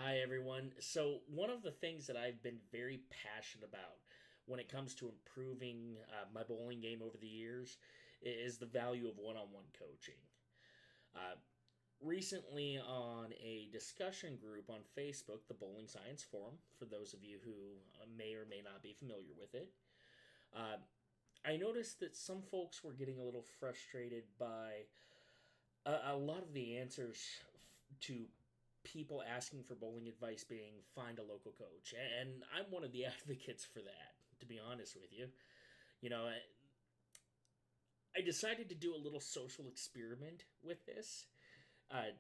Hi, everyone. So, one of the things that I've been very passionate about when it comes to improving my bowling game over the years is the value of one on one coaching. Uh, Recently, on a discussion group on Facebook, the Bowling Science Forum, for those of you who may or may not be familiar with it, uh, I noticed that some folks were getting a little frustrated by a lot of the answers to people asking for bowling advice being find a local coach, and I'm one of the advocates for that, to be honest with you. you know I decided to do a little social experiment with this,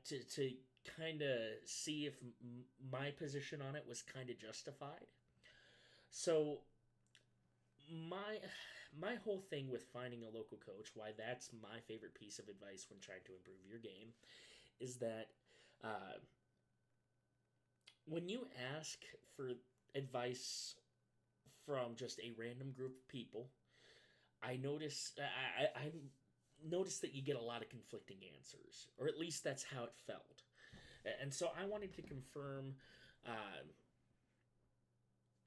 to kind of see if my position on it was kind of justified. So my my whole thing with finding a local coach, why that's my favorite piece of advice when trying to improve your game, is that uh, when you ask for advice from just a random group of people, I notice that you get a lot of conflicting answers, or at least that's how it felt. And so I wanted to confirm uh,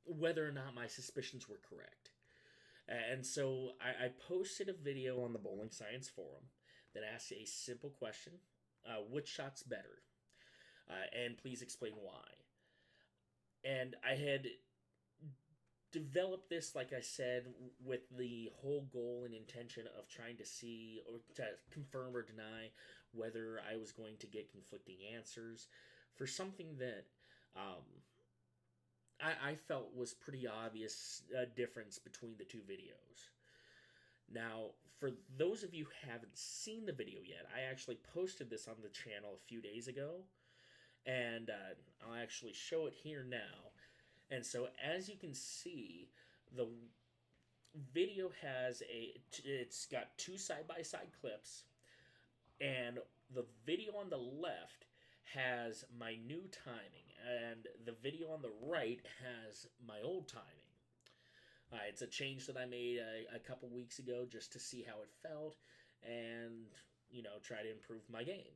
whether or not my suspicions were correct. And so I posted a video on the Bowling Science Forum that asks a simple question: which shot's better? And please explain why. And I had developed this, like I said, with the whole goal and intention of trying to see or to confirm or deny whether I was going to get conflicting answers for something that I felt was pretty obvious difference between the two videos. Now, for those of you who haven't seen the video yet, I actually posted this on the channel a few days ago, and I'll actually show it here now. And so, as you can see, the video has it's got two side by side clips, and the video on the left has my new timing, and the video on the right has my old timing. It's a change that I made a couple weeks ago just to see how it felt, and try to improve my game,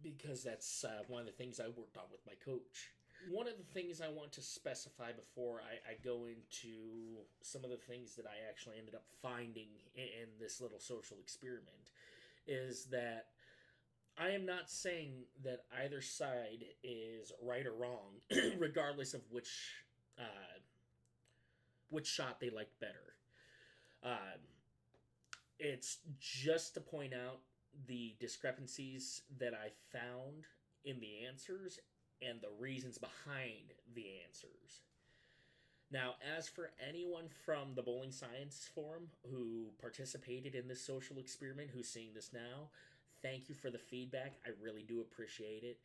because that's one of the things I worked on with my coach. One of the things I want to specify before I go into some of the things that I actually ended up finding in this little social experiment is that I am not saying that either side is right or wrong, regardless of which shot they liked better. Uh, it's just to point out the discrepancies that I found in the answers and the reasons behind the answers. Now, as for anyone from the Bowling Science Forum who participated in this social experiment who's seeing this now, thank you for the feedback. I really do appreciate it.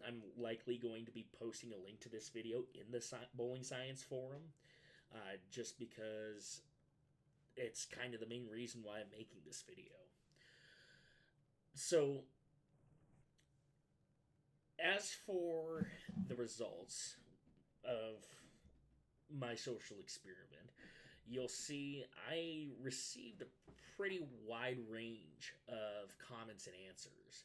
I'm likely going to be posting a link to this video in the Bowling Science Forum, just because it's kind of the main reason why I'm making this video. So, as for the results of my social experiment, you'll see I received a pretty wide range of comments and answers.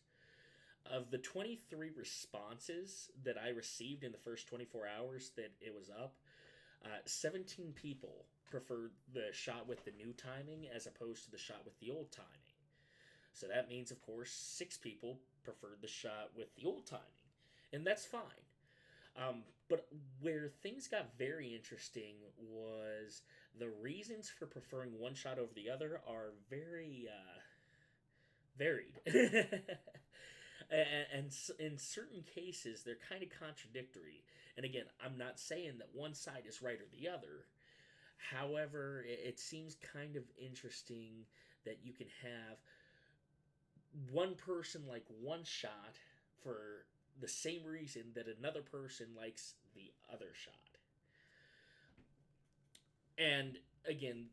Of the 23 responses that I received in the first 24 hours that it was up, 17 people preferred the shot with the new timing as opposed to the shot with the old timing. So that means, of course, 6 people preferred the shot with the old timing. And that's fine. But where things got very interesting was the reasons for preferring one shot over the other are very varied. And in certain cases, they're kind of contradictory. And again, I'm not saying that one side is right or the other. However, it seems kind of interesting that you can have one person like one shot for the same reason that another person likes the other shot. And again,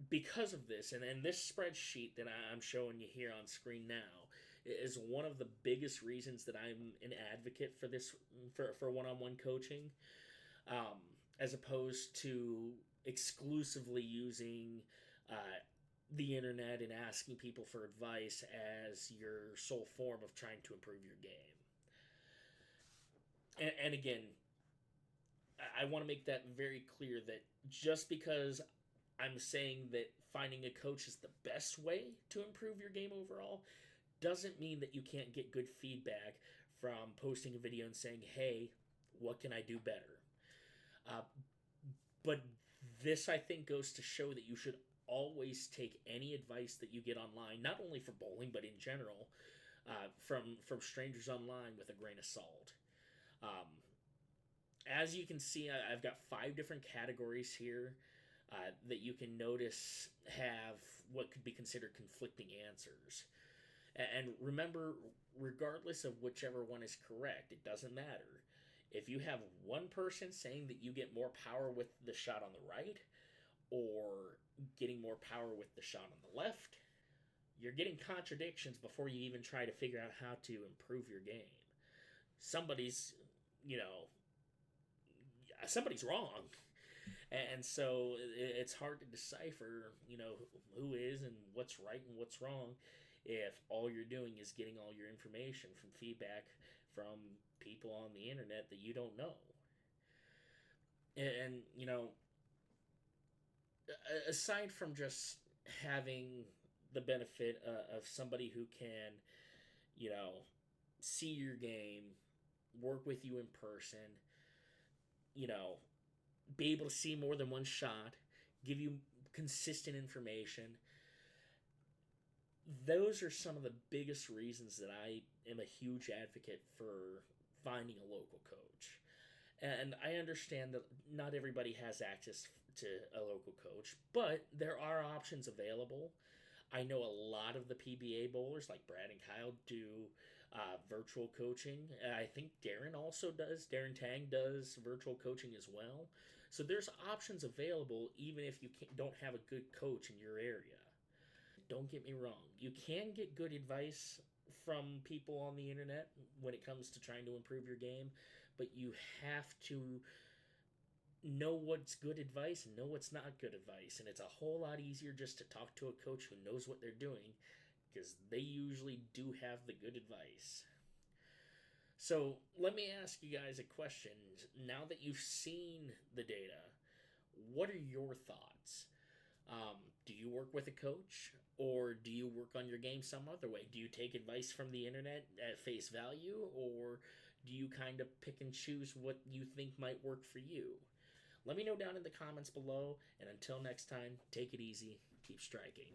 because of this, and this spreadsheet that I'm showing you here on screen now is one of the biggest reasons that I'm an advocate for this, for one-on-one coaching, as opposed to exclusively using the internet and asking people for advice as your sole form of trying to improve your game. And again, I want to make that very clear that just because I'm saying that finding a coach is the best way to improve your game overall doesn't mean that you can't get good feedback from posting a video and saying, hey, what can I do better? But this, I think, goes to show that you should always take any advice that you get online, not only for bowling, but in general, from strangers online with a grain of salt. As you can see, I've got 5 different categories here that you can notice have what could be considered conflicting answers. And remember, regardless of whichever one is correct, it doesn't matter. If you have one person saying that you get more power with the shot on the right, or getting more power with the shot on the left, you're getting contradictions before you even try to figure out how to improve your game. Somebody's, somebody's wrong. And so it's hard to decipher, who is and what's right and what's wrong if all you're doing is getting all your information from feedback from people on the internet that you don't know. And aside from just having the benefit of somebody who can, see your game, work with you in person, be able to see more than one shot, give you consistent information. Those are some of the biggest reasons that I am a huge advocate for finding a local coach. And I understand that not everybody has access to a local coach, but there are options available. I know a lot of the PBA bowlers, like Brad and Kyle, do virtual coaching. I think Darren also does. Darren Tang does virtual coaching as well. So there's options available even if you don't have a good coach in your area. Don't get me wrong. You can get good advice from people on the internet when it comes to trying to improve your game, but you have to know what's good advice and know what's not good advice. And it's a whole lot easier just to talk to a coach who knows what they're doing, because they usually do have the good advice. So let me ask you guys a question. Now that you've seen the data, what are your thoughts? Do you work with a coach, or do you work on your game some other way? Do you take advice from the internet at face value, or do you kind of pick and choose what you think might work for you? Let me know down in the comments below, and until next time, take it easy, keep striking.